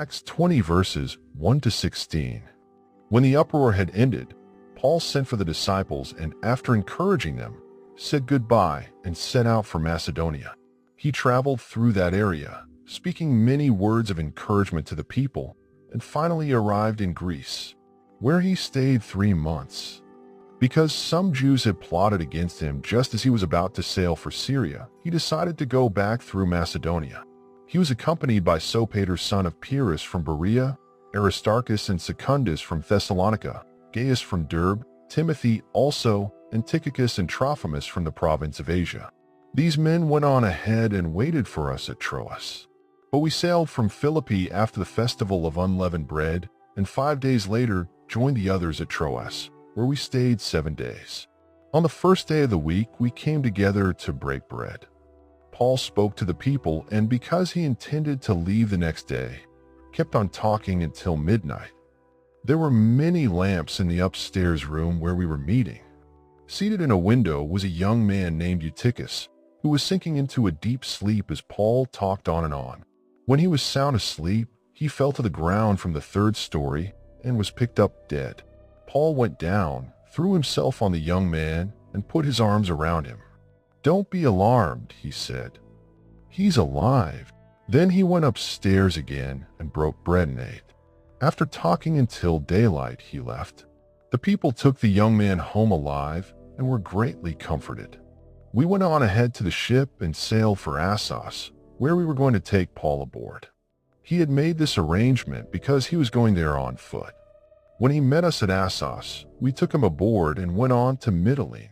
Acts 20 verses 1 to 16. When the uproar had ended, Paul sent for the disciples and, after encouraging them, said goodbye and set out for Macedonia. He traveled through that area, speaking many words of encouragement to the people, and finally arrived in Greece, where he stayed 3 months. Because some Jews had plotted against him just as he was about to sail for Syria, he decided to go back through Macedonia. He was accompanied by Sopater son of Pyrrhus from Berea, Aristarchus and Secundus from Thessalonica, Gaius from Derbe, Timothy also, and Eutychus and Trophimus from the province of Asia. These men went on ahead and waited for us at Troas. But we sailed from Philippi after the festival of unleavened bread, and 5 days later joined the others at Troas, where we stayed 7 days. On the first day of the week, we came together to break bread. Paul spoke to the people, and because he intended to leave the next day, kept on talking until midnight. There were many lamps in the upstairs room where we were meeting. Seated in a window was a young man named Eutychus, who was sinking into a deep sleep as Paul talked on and on. When he was sound asleep, he fell to the ground from the 3rd story and was picked up dead. Paul went down, threw himself on the young man, and put his arms around him. "Don't be alarmed," he said. "He's alive." Then he went upstairs again and broke bread and ate. After talking until daylight, he left. The people took the young man home alive and were greatly comforted. We went on ahead to the ship and sailed for Assos, where we were going to take Paul aboard. He had made this arrangement because he was going there on foot. When he met us at Assos, we took him aboard and went on to Mytilene.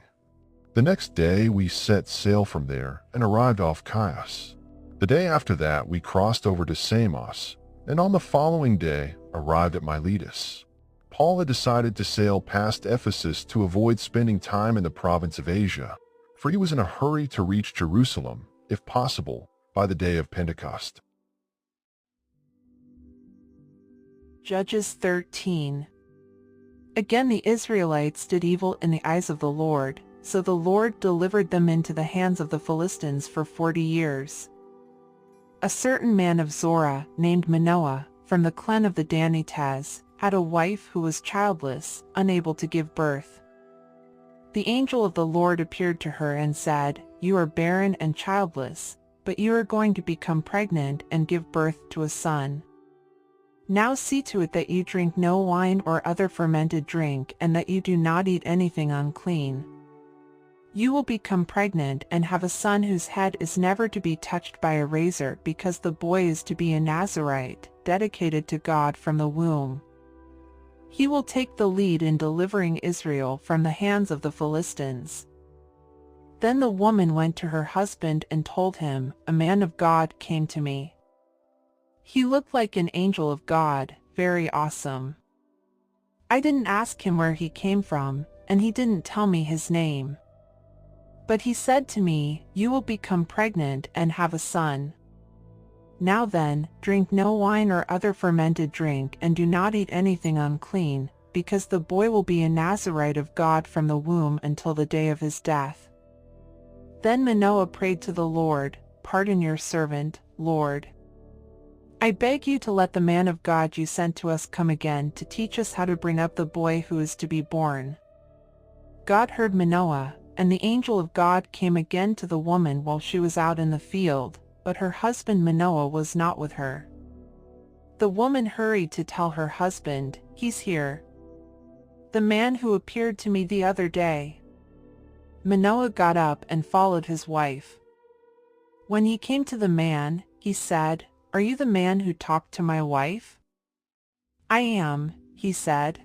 The next day, we set sail from there and arrived off Chios. The day after that, we crossed over to Samos, and on the following day, arrived at Miletus. Paul had decided to sail past Ephesus to avoid spending time in the province of Asia, for he was in a hurry to reach Jerusalem, if possible, by the day of Pentecost. Judges 13. Again the Israelites did evil in the eyes of the Lord, so the Lord delivered them into the hands of the Philistines for 40 years. A certain man of Zorah, named Manoah, from the clan of the Danites, had a wife who was childless, unable to give birth. The angel of the Lord appeared to her and said, "You are barren and childless, but you are going to become pregnant and give birth to a son. Now see to it that you drink no wine or other fermented drink, and that you do not eat anything unclean. You will become pregnant and have a son whose head is never to be touched by a razor, because the boy is to be a Nazirite, dedicated to God from the womb. He will take the lead in delivering Israel from the hands of the Philistines." Then the woman went to her husband and told him, "A man of God came to me. He looked like an angel of God, very awesome. I didn't ask him where he came from, and he didn't tell me his name. But he said to me, 'You will become pregnant and have a son. Now then, drink no wine or other fermented drink, and do not eat anything unclean, because the boy will be a Nazirite of God from the womb until the day of his death.' Then Manoah prayed to the Lord, 'Pardon your servant, Lord. I beg you to let the man of God you sent to us come again to teach us how to bring up the boy who is to be born.' God heard Manoah, and the angel of God came again to the woman while she was out in the field, but her husband Manoah was not with her. The woman hurried to tell her husband, 'He's here, the man who appeared to me the other day.' Manoah got up and followed his wife. When he came to the man, he said, 'Are you the man who talked to my wife?' 'I am,' he said.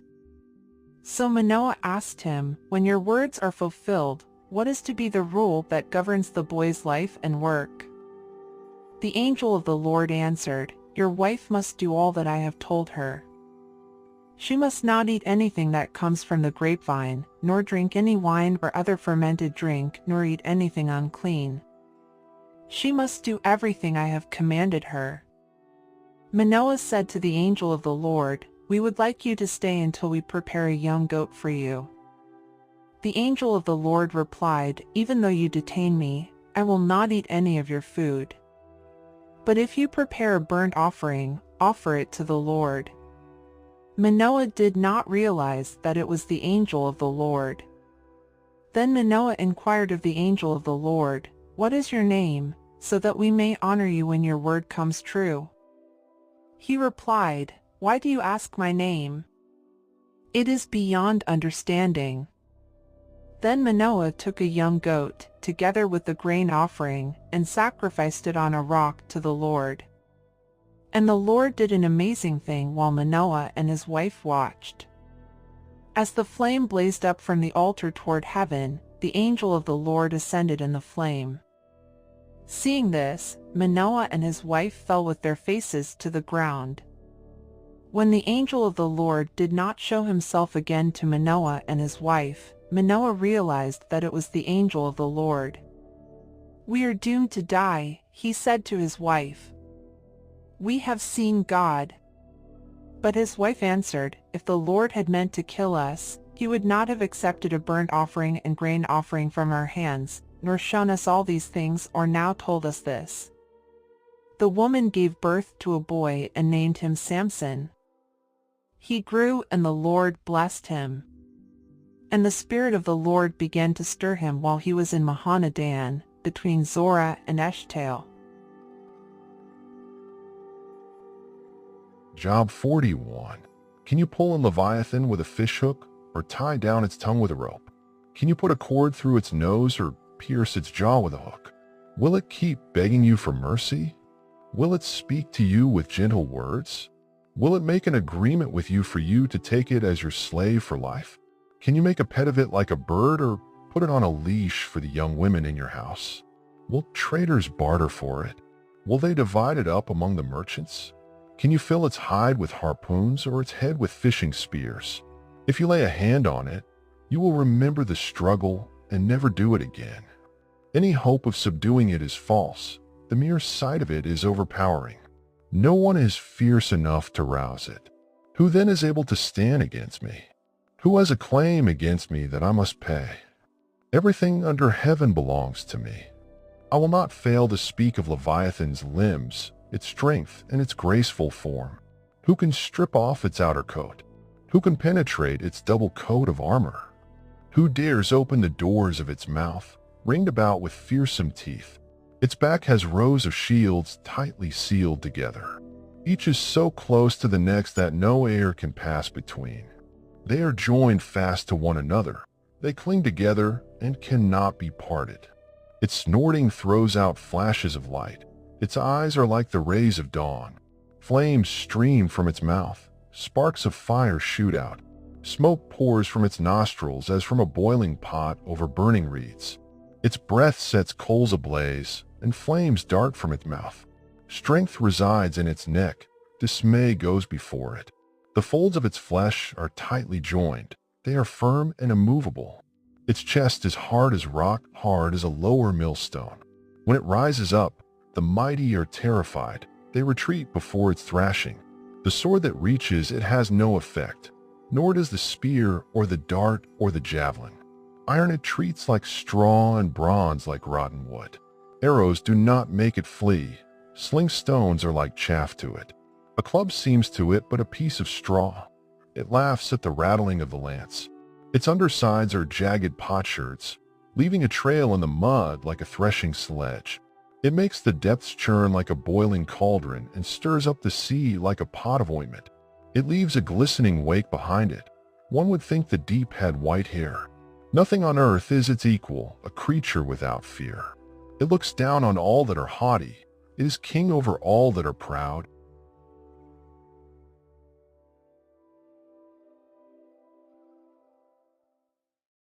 So Manoah asked him, 'When your words are fulfilled, what is to be the rule that governs the boy's life and work?' The angel of the Lord answered, 'Your wife must do all that I have told her. She must not eat anything that comes from the grapevine, nor drink any wine or other fermented drink, nor eat anything unclean. She must do everything I have commanded her.' Manoah said to the angel of the Lord, 'We would like you to stay until we prepare a young goat for you.' The angel of the Lord replied, 'Even though you detain me, I will not eat any of your food. But if you prepare a burnt offering, offer it to the Lord. Manoah did not realize that it was the angel of the Lord. Then Manoah inquired of the angel of the Lord, "What is your name, so that we may honor you when your word comes true?" He replied, "Why do you ask my name? It is beyond understanding." Then Manoah took a young goat, together with the grain offering, and sacrificed it on a rock to the Lord. And the Lord did an amazing thing while Manoah and his wife watched. As the flame blazed up from the altar toward heaven, the angel of the Lord ascended in the flame. Seeing this, Manoah and his wife fell with their faces to the ground. When the angel of the Lord did not show himself again to Manoah and his wife, Manoah realized that it was the angel of the Lord. "We are doomed to die," he said to his wife. "We have seen God." But his wife answered, "If the Lord had meant to kill us, he would not have accepted a burnt offering and grain offering from our hands, nor shown us all these things or now told us this." The woman gave birth to a boy and named him Samson. He grew and the Lord blessed him. And the Spirit of the Lord began to stir him while he was in Macedonia, between Zorah and Eshtaol. Job 41. Can you pull a leviathan with a fish hook, or tie down its tongue with a rope? Can you put a cord through its nose or pierce its jaw with a hook? Will it keep begging you for mercy? Will it speak to you with gentle words? Will it make an agreement with you for you to take it as your slave for life? Can you make a pet of it like a bird, or put it on a leash for the young women in your house? Will traders barter for it? Will they divide it up among the merchants? Can you fill its hide with harpoons, or its head with fishing spears? If you lay a hand on it, you will remember the struggle and never do it again. Any hope of subduing it is false. The mere sight of it is overpowering. No one is fierce enough to rouse it. Who then is able to stand against me? Who has a claim against me that I must pay? Everything under heaven belongs to me. I will not fail to speak of Leviathan's limbs, its strength, and its graceful form. Who can strip off its outer coat? Who can penetrate its double coat of armor? Who dares open the doors of its mouth, ringed about with fearsome teeth? Its back has rows of shields tightly sealed together. Each is so close to the next that no air can pass between. They are joined fast to one another. They cling together and cannot be parted. Its snorting throws out flashes of light. Its eyes are like the rays of dawn. Flames stream from its mouth. Sparks of fire shoot out. Smoke pours from its nostrils as from a boiling pot over burning reeds. Its breath sets coals ablaze, and flames dart from its mouth. Strength resides in its neck. Dismay goes before it. The folds of its flesh are tightly joined. They are firm and immovable. Its chest is hard as rock, hard as a lower millstone. When it rises up, the mighty are terrified. They retreat before its thrashing. The sword that reaches it has no effect, nor does the spear or the dart or the javelin. Iron it treats like straw and bronze like rotten wood. Arrows do not make it flee. Sling stones are like chaff to it. A club seems to it but a piece of straw. It laughs at the rattling of the lance. Its undersides are jagged potsherds, leaving a trail in the mud like a threshing sledge. It makes the depths churn like a boiling cauldron and stirs up the sea like a pot of ointment. It leaves a glistening wake behind it. One would think the deep had white hair. Nothing on earth is its equal, a creature without fear. It looks down on all that are haughty. It is king over all that are proud.